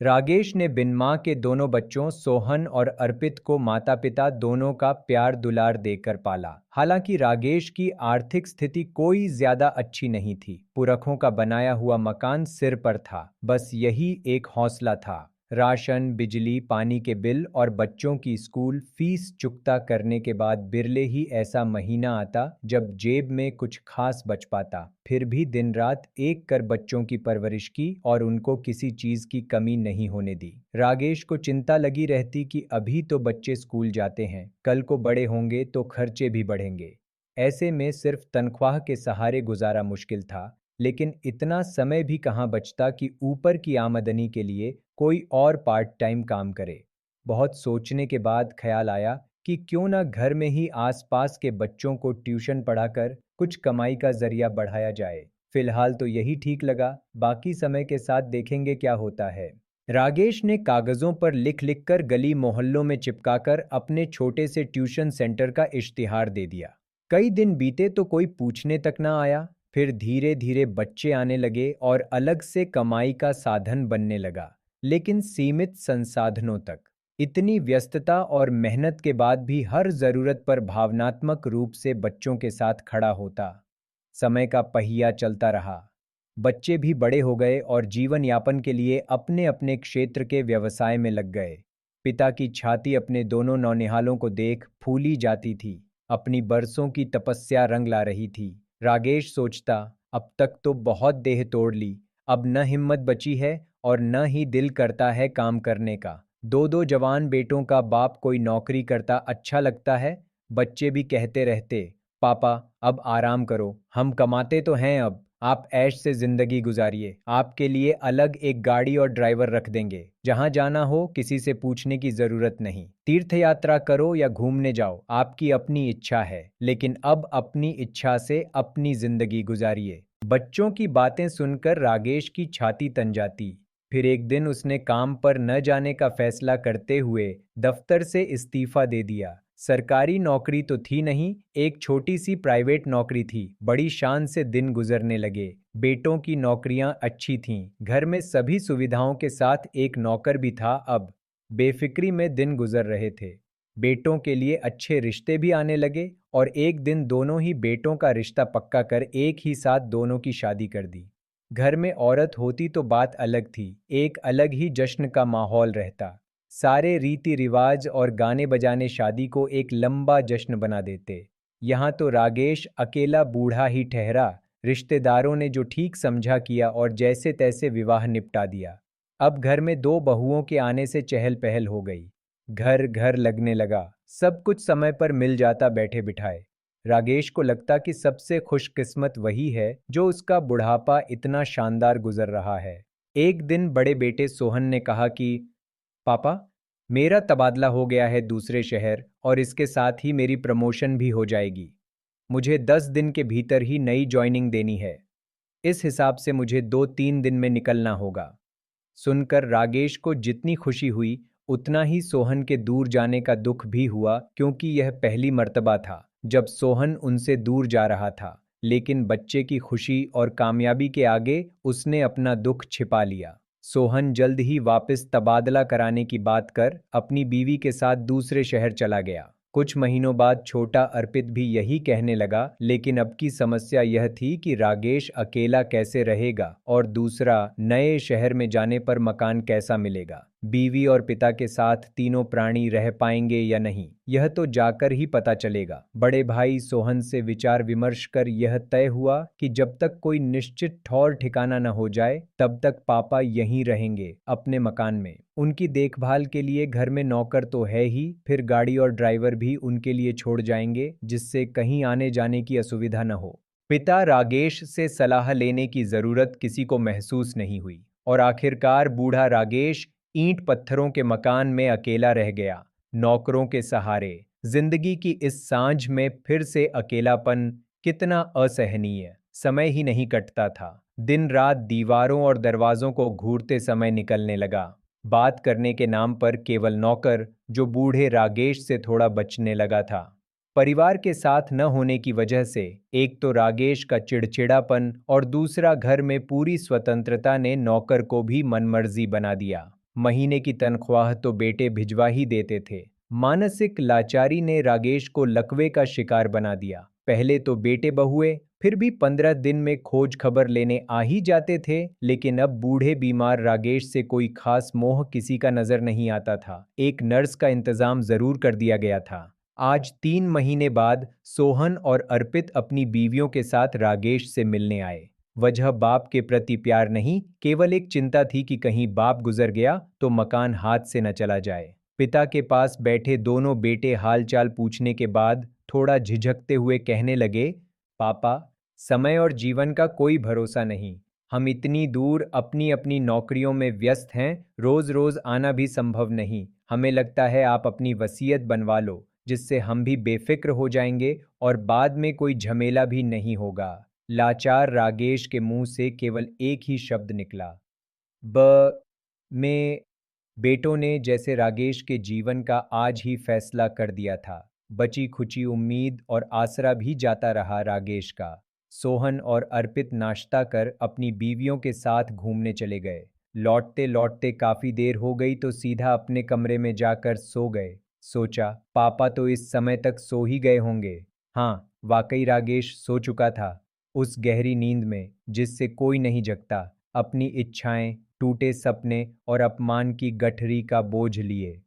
रागेश ने बिन मां के दोनों बच्चों सोहन और अर्पित को माता पिता दोनों का प्यार दुलार देकर पाला। हालांकि रागेश की आर्थिक स्थिति कोई ज्यादा अच्छी नहीं थी। पुरखों का बनाया हुआ मकान सिर पर था, बस यही एक हौसला था। राशन, बिजली, पानी के बिल और बच्चों की स्कूल फीस चुकता करने के बाद बिरले ही ऐसा महीना आता जब जेब में कुछ खास बच पाता। फिर भी दिन रात एक कर बच्चों की परवरिश की और उनको किसी चीज की कमी नहीं होने दी। रागेश को चिंता लगी रहती कि अभी तो बच्चे स्कूल जाते हैं, कल को बड़े होंगे तो खर्चे भी बढ़ेंगे। ऐसे में सिर्फ तनख्वाह के सहारे गुजारा मुश्किल था। लेकिन इतना समय भी कहाँ बचता कि ऊपर की आमदनी के लिए कोई और पार्ट टाइम काम करे। बहुत सोचने के बाद ख्याल आया कि क्यों ना घर में ही आसपास के बच्चों को ट्यूशन पढ़ाकर कुछ कमाई का जरिया बढ़ाया जाए। फिलहाल तो यही ठीक लगा, बाकी समय के साथ देखेंगे क्या होता है। रागेश ने कागजों पर लिख लिख कर गली मोहल्लों में चिपकाकर अपने छोटे से ट्यूशन सेंटर का इश्तिहार दे दिया। कई दिन बीते तो कोई पूछने तक ना आया। फिर धीरे धीरे बच्चे आने लगे और अलग से कमाई का साधन बनने लगा, लेकिन सीमित संसाधनों तक। इतनी व्यस्तता और मेहनत के बाद भी हर जरूरत पर भावनात्मक रूप से बच्चों के साथ खड़ा होता। समय का पहिया चलता रहा। बच्चे भी बड़े हो गए और जीवन यापन के लिए अपने अपने क्षेत्र के व्यवसाय में लग गए। पिता की छाती अपने दोनों नौनिहालों को देख फूली जाती थी। अपनी बरसों की तपस्या रंग ला रही थी। रागेश सोचता, अब तक तो बहुत देह तोड़ ली, अब न हिम्मत बची है और न ही दिल करता है काम करने का। दो दो जवान बेटों का बाप कोई नौकरी करता अच्छा लगता है। बच्चे भी कहते रहते, पापा अब आराम करो, हम कमाते तो हैं, अब आप ऐश से जिंदगी गुजारिए, आपके लिए अलग एक गाड़ी और ड्राइवर रख देंगे, जहां जाना हो किसी से पूछने की जरूरत नहीं। तीर्थ यात्रा करो या घूमने जाओ, आपकी अपनी इच्छा है, लेकिन अब अपनी इच्छा से अपनी जिंदगी गुजारिए। बच्चों की बातें सुनकर रागेश की छाती तन जाती। फिर एक दिन उसने काम पर न जाने का फैसला करते हुए दफ्तर से इस्तीफा दे दिया। सरकारी नौकरी तो थी नहीं, एक छोटी सी प्राइवेट नौकरी थी। बड़ी शान से दिन गुजरने लगे। बेटों की नौकरियां अच्छी थीं, घर में सभी सुविधाओं के साथ एक नौकर भी था। अब बेफिक्री में दिन गुजर रहे थे। बेटों के लिए अच्छे रिश्ते भी आने लगे और एक दिन दोनों ही बेटों का रिश्ता पक्का कर एक ही साथ दोनों की शादी कर दी। घर में औरत होती तो बात अलग थी, एक अलग ही जश्न का माहौल रहता। सारे रीति रिवाज और गाने बजाने शादी को एक लंबा जश्न बना देते। यहाँ तो रागेश अकेला बूढ़ा ही ठहरा। रिश्तेदारों ने जो ठीक समझा किया और जैसे तैसे विवाह निपटा दिया। अब घर में दो बहुओं के आने से चहल पहल हो गई। घर घर लगने लगा, सब कुछ समय पर मिल जाता बैठे बिठाए। रागेश को लगता कि सबसे खुशकिस्मत वही है जो उसका बुढ़ापा इतना शानदार गुजर रहा है। एक दिन बड़े बेटे सोहन ने कहा कि पापा, मेरा तबादला हो गया है दूसरे शहर और इसके साथ ही मेरी प्रमोशन भी हो जाएगी। मुझे 10 दिन के भीतर ही नई ज्वाइनिंग देनी है। इस हिसाब से मुझे 2-3 दिन में निकलना होगा। सुनकर रागेश को जितनी खुशी हुई उतना ही सोहन के दूर जाने का दुख भी हुआ, क्योंकि यह पहली मर्तबा था जब सोहन उनसे दूर जा रहा था। लेकिन बच्चे की खुशी और कामयाबी के आगे उसने अपना दुख छिपा लिया। सोहन जल्द ही वापस तबादला कराने की बात कर अपनी बीवी के साथ दूसरे शहर चला गया। कुछ महीनों बाद छोटा अर्पित भी यही कहने लगा, लेकिन अब की समस्या यह थी कि रागेश अकेला कैसे रहेगा और दूसरा नए शहर में जाने पर मकान कैसा मिलेगा। बीवी और पिता के साथ तीनों प्राणी रह पाएंगे या नहीं, यह तो जाकर ही पता चलेगा। बड़े भाई सोहन से विचार विमर्श कर यह तय हुआ कि जब तक कोई निश्चित ठौर ठिकाना न हो जाए तब तक पापा यहीं रहेंगे अपने मकान में। उनकी देखभाल के लिए घर में नौकर तो है ही, फिर गाड़ी और ड्राइवर भी उनके लिए छोड़ जाएंगे, जिससे कहीं आने जाने की असुविधा न हो। पिता रागेश से सलाह लेने की जरूरत किसी को महसूस नहीं हुई और आखिरकार बूढ़ा रागेश ईंट पत्थरों के मकान में अकेला रह गया। नौकरों के सहारे जिंदगी की इस सांझ में फिर से अकेलापन कितना असहनीय। समय ही नहीं कटता था। दिन रात दीवारों और दरवाजों को घूरते समय निकलने लगा। बात करने के नाम पर केवल नौकर, जो बूढ़े रागेश से थोड़ा बचने लगा था। परिवार के साथ न होने की वजह से एक तो रागेश का चिड़चिड़ापन और दूसरा घर में पूरी स्वतंत्रता ने नौकर को भी मनमर्जी बना दिया। महीने की तनख्वाह तो बेटे भिजवा ही देते थे। मानसिक लाचारी ने रागेश को लकवे का शिकार बना दिया। पहले तो बेटे बहुए फिर भी 15 दिन में खोज खबर लेने आ ही जाते थे, लेकिन अब बूढ़े बीमार रागेश से कोई खास मोह किसी का नजर नहीं आता था। एक नर्स का इंतजाम जरूर कर दिया गया था। आज 3 महीने बाद सोहन और अर्पित अपनी बीवियों के साथ रागेश से मिलने आए। वजह बाप के प्रति प्यार नहीं, केवल एक चिंता थी कि कहीं बाप गुजर गया तो मकान हाथ से न चला जाए। पिता के पास बैठे दोनों बेटे हालचाल पूछने के बाद थोड़ा झिझकते हुए कहने लगे, पापा, समय और जीवन का कोई भरोसा नहीं। हम इतनी दूर अपनी अपनी नौकरियों में व्यस्त हैं, रोज रोज आना भी संभव नहीं। हमें लगता है आप अपनी वसीयत बनवा लो, जिससे हम भी बेफिक्र हो जाएंगे और बाद में कोई झमेला भी नहीं होगा। लाचार रागेश के मुंह से केवल एक ही शब्द निकला, ब में। बेटों ने जैसे रागेश के जीवन का आज ही फैसला कर दिया था। बची खुची उम्मीद और आसरा भी जाता रहा रागेश का। सोहन और अर्पित नाश्ता कर अपनी बीवियों के साथ घूमने चले गए। लौटते लौटते काफी देर हो गई तो सीधा अपने कमरे में जाकर सो गए। सोचा, पापा तो इस समय तक सो ही गए होंगे। हाँ, वाकई रागेश सो चुका था, उस गहरी नींद में जिससे कोई नहीं जगता, अपनी इच्छाएं, टूटे सपने और अपमान की गठरी का बोझ लिए।